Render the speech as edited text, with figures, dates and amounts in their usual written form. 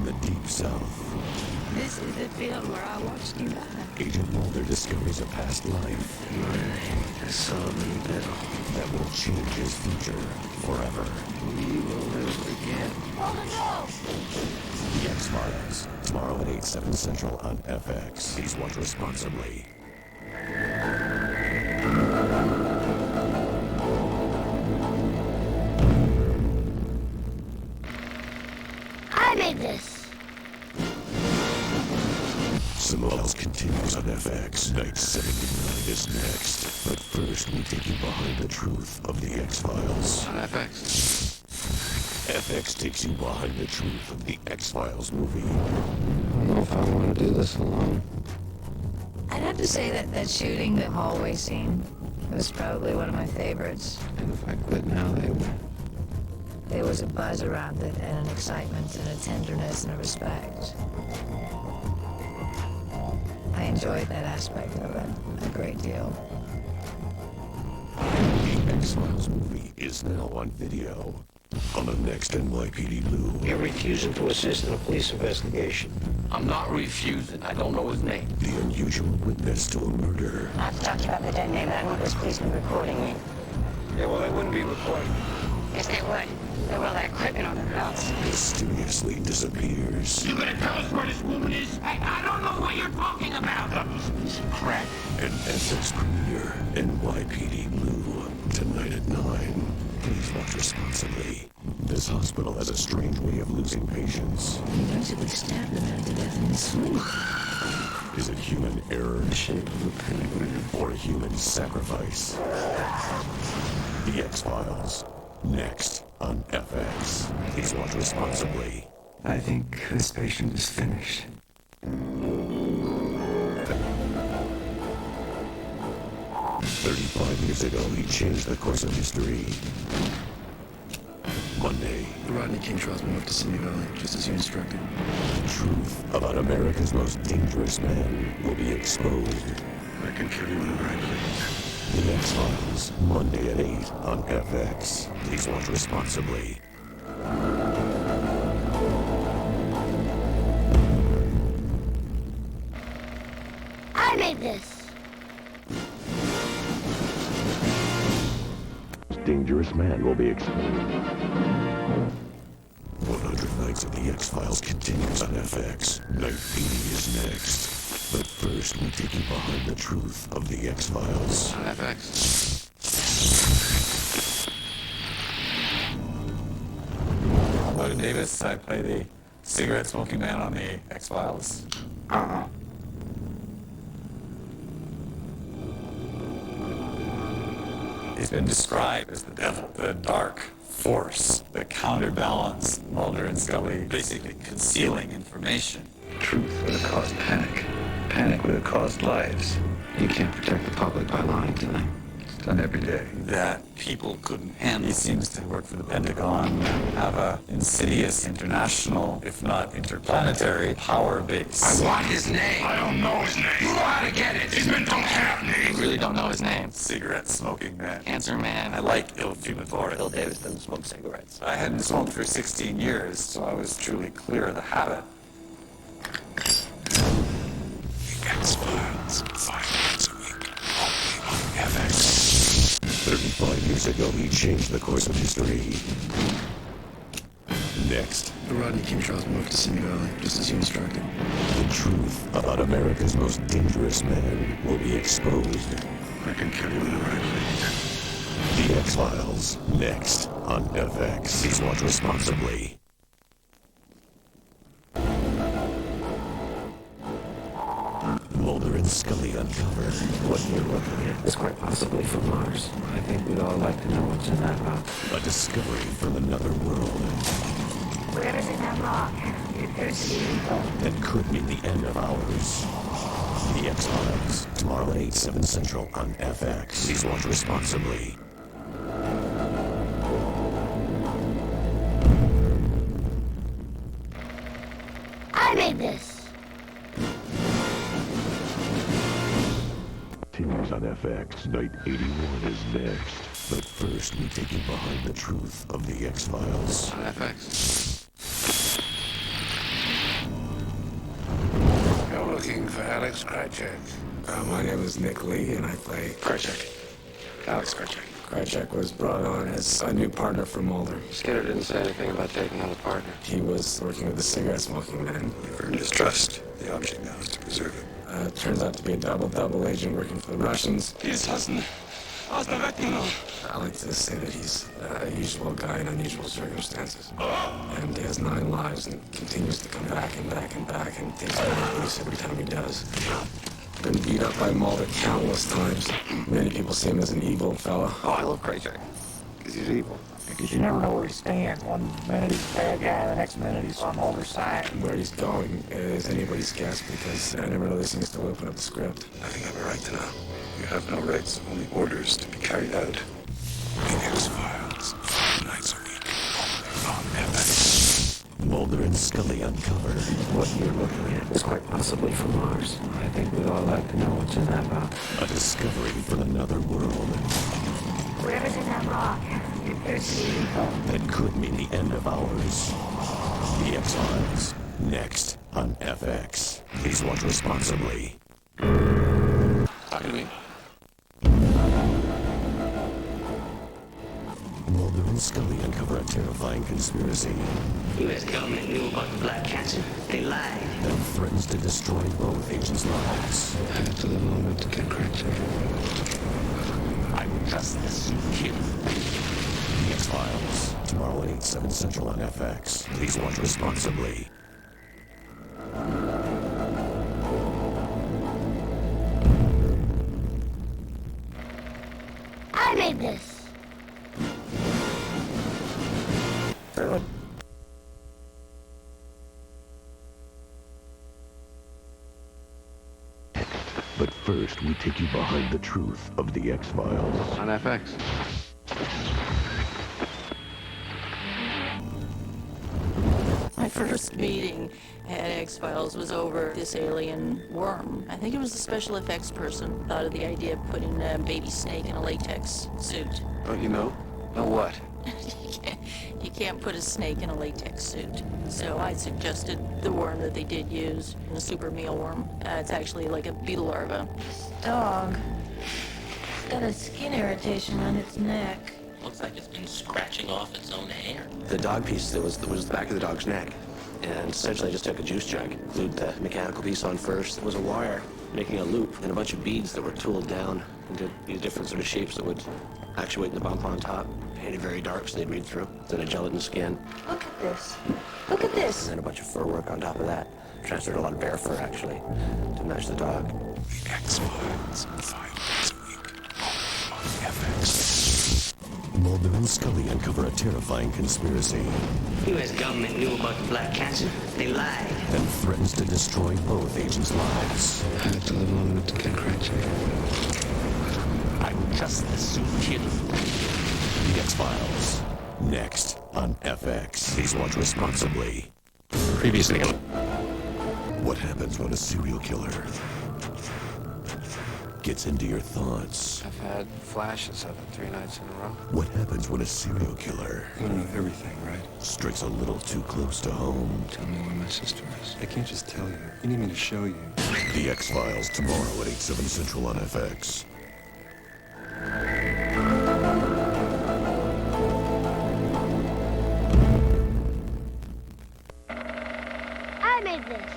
the Deep South. This is the field where I watched you die. Agent Mulder discovers a past life I saw him in the middle. that will change his future forever. We will never forget. The X-Files, tomorrow at 8, 7 Central on FX. Please watch responsibly. I made this. Samoa's continues on FX. Night 79 is next. But first, we take you behind the truth of the X-Files. On FX. FX takes you behind the truth of the X-Files movie. I don't know if I want to do this alone. I'd have to say that shooting, the hallway scene, was probably one of my favorites. And if I quit now, they will. There was a buzz around it, and an excitement, and a tenderness, and a respect. I enjoyed that aspect of it a great deal. The X-Files movie is now on video. On the next NYPD Blue. You're refusing to assist in a police investigation. I'm not refusing. I don't know his name. The unusual witness to a murder. I've talked about the dead name, but I don't want this policeman recording me. Yeah, well, they wouldn't be recording. Yes, they would. They will have equipment on their belts. Mysteriously disappears. You gonna tell us where this woman is? Hey, I don't know what you're talking about. Crap. An FX premiere, NYPD Blue, tonight at 9. Please watch responsibly. This hospital has a strange way of losing patients. He basically stabbed the man to death in his sleep. Is it human error The shape of a pentagram. or human sacrifice? The X-Files, next on FX. Please watch responsibly. I think this patient is finished. 35 years ago, he changed the course of history. Monday, The Rodney King trial's moved to Simi Valley, just as you instructed. the truth about America's most dangerous man will be exposed. I can kill you whenever I please. The X-Files, Monday at 8 on FX. Please watch responsibly. I made this. Dangerous man will be exposed. 100 Nights of the X-Files continues on FX. Night 80 is next. But first, we take you behind the truth of the X-Files. On FX. Lloyd Davis, I play the cigarette-smoking man on the X-Files. He's been described as the devil, the dark force, the counterbalance. Mulder and Scully basically concealing information. Truth would have caused panic. Panic would have caused lives. You can't protect the public by lying to them. It's done every day. That people couldn't handle. He seems to work for the Pentagon, have a insidious international, if not interplanetary, power base. I want his name. I don't know his name. You know how to get it. These men don't have names. I really don't know his name. Cigarette-smoking man. Answer man. I like ill-fumatory. Bill Davis doesn't smoke cigarettes. I hadn't smoked for 16 years, so I was truly clear of the habit. X-Files, 5 nights a week, only on FX. 35 years ago, he changed the course of history. Next, The Rodney King trial's moved to Simi Valley, just as you instructed. the truth about America's most dangerous man will be exposed. I can kill you whenever I please. The X-Files, next on FX. Please watch responsibly. Mulder and Scully uncover what you're looking at. It's quite possibly from Mars. I think we'd all like to know what's in that box. A discovery from another world Whatever's in that lock, it appears to be lethal. that could be the end of ours. The X-Files, tomorrow at 8, 7 Central on FX. Please watch responsibly. I made this. Continues on FX. Night 81 is next. But first, we take you behind the truth of the X-Files. On FX. for Alex Krycek. My name is Nick Lee, and I play Krycek. Alex Krycek. Krycek. Was brought on as a new partner for Mulder. Skinner didn't say anything about taking on a partner. He was working with the cigarette-smoking men. You've earned his trust. The object now is to preserve it. Turns out to be a double agent working for the Russians. He's hustling. I like to say that he's a usual guy in unusual circumstances. And he has 9 lives and continues to come back and back and back and takes more abuse every time he does. Been beat up by Mulder countless times. Many people see him as an evil fella. Oh, I love Krycek. Because he's evil. Because you never know where he's stands. One minute he's a bad guy, the next minute he's on Mulder's side. Where he's going is anybody's guess, because I never know these things till we open up the script. I think I have a right to know. You have no rights, only orders to be carried out. The X-Files, 5 nights a week, only on FX. Mulder and Scully uncover What you're looking at is quite possibly from Mars. I think we'd all like to know what's in that box. a discovery from another world Whatever's in that rock, it's that could mean the end of ours. The X-Files, next on FX. Please watch responsibly. Talk to me. Mulder and Scully uncover a terrifying conspiracy U.S. government knew about the black cancer. They lied. that threatens to destroy both agents' lives. After the moment to get Krycek. I'm just a suit kid. The X-Files, tomorrow at 8/7 Central on FX. Please watch responsibly. I made this. But first, we take you behind the truth of the X-Files. On FX. My first meeting at X-Files was over this alien worm. I think it was the special effects person thought of the idea of putting a baby snake in a latex suit. Oh, you know? Know what? You can't put a snake in a latex suit. So I suggested the worm that they did use, the super mealworm. It's actually like a beetle larva. Dog. It's got a skin irritation on its neck. Looks like it's been scratching off its own hair. The dog piece that was the back of the dog's neck. And essentially I just took a juice jug, glued the mechanical piece on first. There was a wire making a loop and a bunch of beads that were tooled down into these different sort of shapes that would actuate the bump on top. Painted very dark so they'd read through. Then a gelatin skin. Look at this. Look at this. And then a bunch of fur work on top of that. Transferred a lot of bear fur actually to match the dog. The X-Files, 5 nights a week, only on FX. Mulder and Scully uncover a terrifying conspiracy U.S. government knew about the black cancer. They lied. that threatens to destroy both agents' lives. After the moment to get Krycek. I'm just a suit kid. The X-Files, next on FX. Please watch responsibly. Previously. What happens when a serial killer gets into your thoughts? I've had flashes of it 3 nights in a row. What happens when a serial killer You want to know everything, right? strikes a little too close to home? Tell me where my sister is. I can't just tell you. You need me to show you. The X-Files, tomorrow at 8/7 Central on FX. I made this.